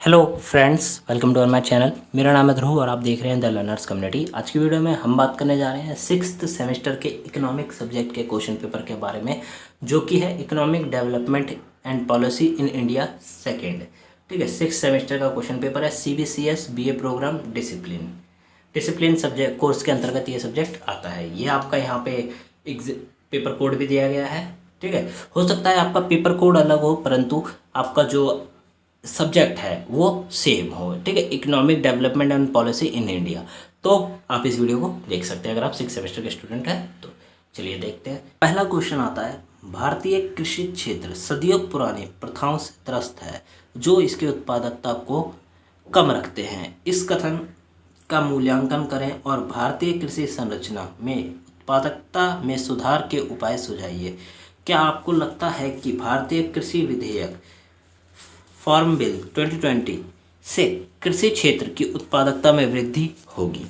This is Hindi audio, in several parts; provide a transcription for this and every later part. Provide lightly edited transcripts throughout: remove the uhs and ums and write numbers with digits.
Hello friends, welcome to my channel. मेरा नाम है ध्रुव और आप देख रहे हैं द लर्नर्स कम्युनिटी। आज की वीडियो में हम बात करने जा रहे हैं सिक्स्थ सेमेस्टर के इकोनॉमिक सब्जेक्ट के क्वेश्चन पेपर के बारे में, जो कि है economic development and policy in India second. ठीक है, सिक्स सेमेस्टर का क्वेश्चन पेपर है। CBCS BA programme discipline subject course के अंतर्गत ये सब्जेक्ट आता है। ये आपका यहाँ पे पेपर कोड भी दिया गया है। ठीक है, हो सकता है आपका पेपर कोड अलग हो परंतु आपका जो सब्जेक्ट है वो सेम हो। ठीक है, economic development and policy in India. तो आप इस वीडियो को देख सकते हैं अगर आप सिक्स सेमेस्टर के स्टूडेंट हैं तो। चलिए देखते हैं। पहला क्वेश्चन आता है, भारतीय कृषि क्षेत्र सदियों पुरानी प्रथाओं से त्रस्त है जो इसकी उत्पादकता को कम रखते हैं। इस कथन का मूल्यांकन करें और भारतीय कृषि संरचना में उत्पादकता में सुधार के उपाय सुझाइए। क्या आपको लगता है कि भारतीय कृषि विधेयक फार्म बिल 2020 से कृषि क्षेत्र की उत्पादकता में वृद्धि होगी?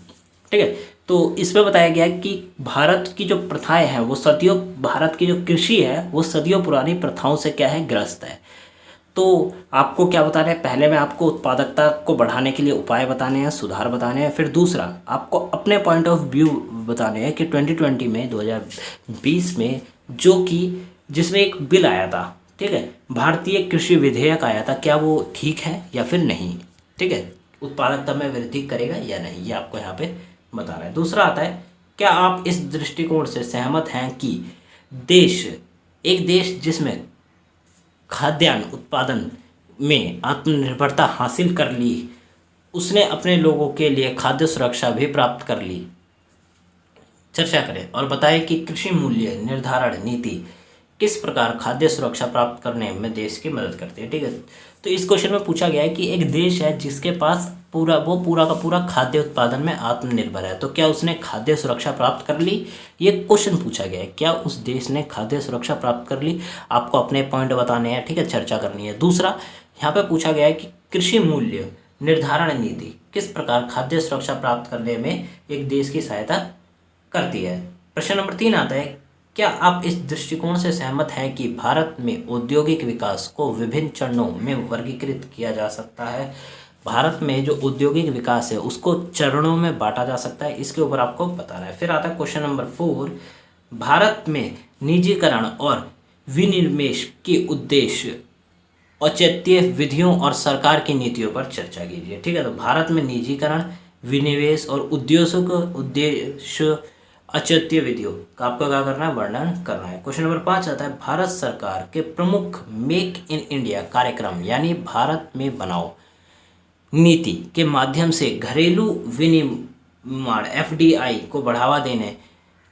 ठीक है, तो इसमें बताया गया है कि भारत की जो प्रथाएं हैं वो सदियों, भारत की जो कृषि है वो सदियों पुरानी प्रथाओं से क्या है, ग्रस्त है। तो आपको क्या बताना है, पहले में आपको उत्पादकता को बढ़ाने के लिए उपाय बताने हैं, सुधार बताने हैं। फिर दूसरा आपको अपने पॉइंट ऑफ व्यू बताने हैं कि 2020 में 2020 में जो कि जिसमें एक बिल आया था, ठीक है, भारतीय कृषि विधेयक आया था, क्या वो ठीक है या फिर नहीं। ठीक है, उत्पादकता में वृद्धि करेगा या नहीं, ये आपको यहाँ पे बताना है। दूसरा आता है, क्या आप इस दृष्टिकोण से सहमत हैं कि एक देश जिसमें खाद्यान्न उत्पादन में आत्मनिर्भरता हासिल कर ली, उसने अपने लोगों के लिए खाद्य सुरक्षा भी प्राप्त कर ली। चर्चा करें और बताएं कि कृषि मूल्य निर्धारण नीति किस प्रकार खाद्य सुरक्षा प्राप्त करने में देश की मदद करती है। ठीक है, तो इस क्वेश्चन में पूछा गया है कि एक देश है जिसके पास पूरा का पूरा खाद्य उत्पादन में आत्मनिर्भर है, तो क्या उसने खाद्य सुरक्षा प्राप्त कर ली? ये क्वेश्चन पूछा गया है, क्या उस देश ने खाद्य सुरक्षा प्राप्त कर ली? आपको अपने पॉइंट बताने हैं, ठीक है, चर्चा करनी है। दूसरा यहाँ पे पूछा गया है कि कृषि मूल्य निर्धारण नीति किस प्रकार खाद्य सुरक्षा प्राप्त करने में एक देश की सहायता करती है। प्रश्न नंबर 3 आता है, क्या आप इस दृष्टिकोण से सहमत हैं कि भारत में औद्योगिक विकास को विभिन्न चरणों में वर्गीकृत किया जा सकता है? भारत में जो औद्योगिक विकास है उसको चरणों में बांटा जा सकता है, इसके ऊपर आपको बताना है। फिर आता है क्वेश्चन नंबर 4, भारत में निजीकरण और विनिवेश के उद्देश्य, औचित्य, विधियों और सरकार की नीतियों पर चर्चा कीजिए। ठीक है, तो भारत में निजीकरण, विनिवेश और उद्देश्य, औचित्य, विधियों का आपको क्या करना है, वर्णन करना है। क्वेश्चन नंबर 5 आता है, भारत सरकार के प्रमुख मेक इन इंडिया कार्यक्रम यानी भारत में बनाओ नीति के माध्यम से घरेलू विनिर्माण FDI को बढ़ावा देने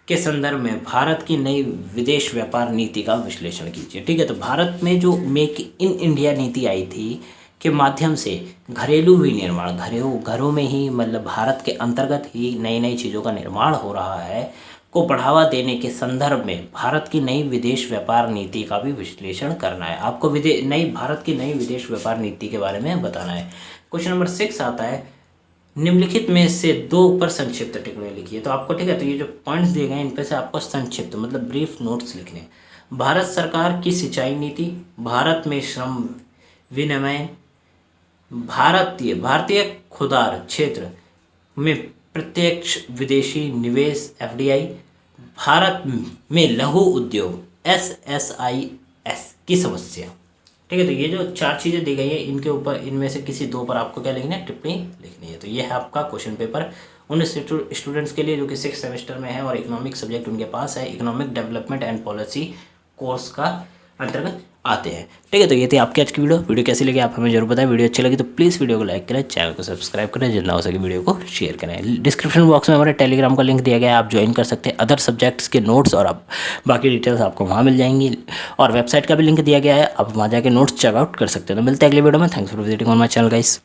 के संदर्भ में भारत की नई विदेश व्यापार नीति का विश्लेषण कीजिए। ठीक है, तो भारत में जो मेक इन इंडिया नीति आई थी के माध्यम से घरेलू विनिर्माण, घरों में ही मतलब भारत के अंतर्गत ही नई नई चीज़ों का निर्माण हो रहा है को बढ़ावा देने के संदर्भ में भारत की नई विदेश व्यापार नीति का भी विश्लेषण करना है। आपको भारत की नई विदेश व्यापार नीति के बारे में बताना है। क्वेश्चन नंबर 6 आता है, निम्नलिखित में से 2 पर संक्षिप्त टिप्पणी लिखिए। तो आपको, ठीक है, तो ये जो पॉइंट्स दिए गए हैं इन पे से आपको संक्षिप्त मतलब ब्रीफ नोट्स लिखने हैं। भारत सरकार की सिंचाई नीति, भारत में श्रम विनिमय, भारतीय खुदरा क्षेत्र में प्रत्यक्ष विदेशी निवेश FDI, भारत में लघु उद्योग SSIS की समस्या। ठीक है, तो ये जो 4 चीज़ें दी गई है इनके ऊपर, इनमें से किसी 2 पर आपको क्या लिखना है, टिप्पणी लिखनी है। तो ये है आपका क्वेश्चन पेपर उन स्टूडेंट्स के लिए जो कि 6 सेमेस्टर में है और इकोनॉमिक सब्जेक्ट उनके पास है, economic development and policy course का अंतर्गत आते हैं। ठीक है, तो ये थी आपकी आज की वीडियो कैसी लगी आप हमें जरूर बताएं। वीडियो अच्छी लगी तो प्लीज़ वीडियो को लाइक करें, चैनल को सब्सक्राइब करें, जितना हो सके वीडियो को शेयर करें। डिस्क्रिप्शन बॉक्स में हमारे टेलीग्राम का लिंक दिया गया है, आप ज्वाइन कर सकते हैं। अदर सब्जेक्ट्स के नोट्स और आप बाकी डिटेल्स आपको वहाँ मिल जाएंगी और वेबसाइट का भी लिंक दिया गया है, आप वहाँ जाकर नोट्स चेकआउट कर सकते हैं। तो मिलते हैं अगले वीडियो में। Thanks for visiting on my channel guys.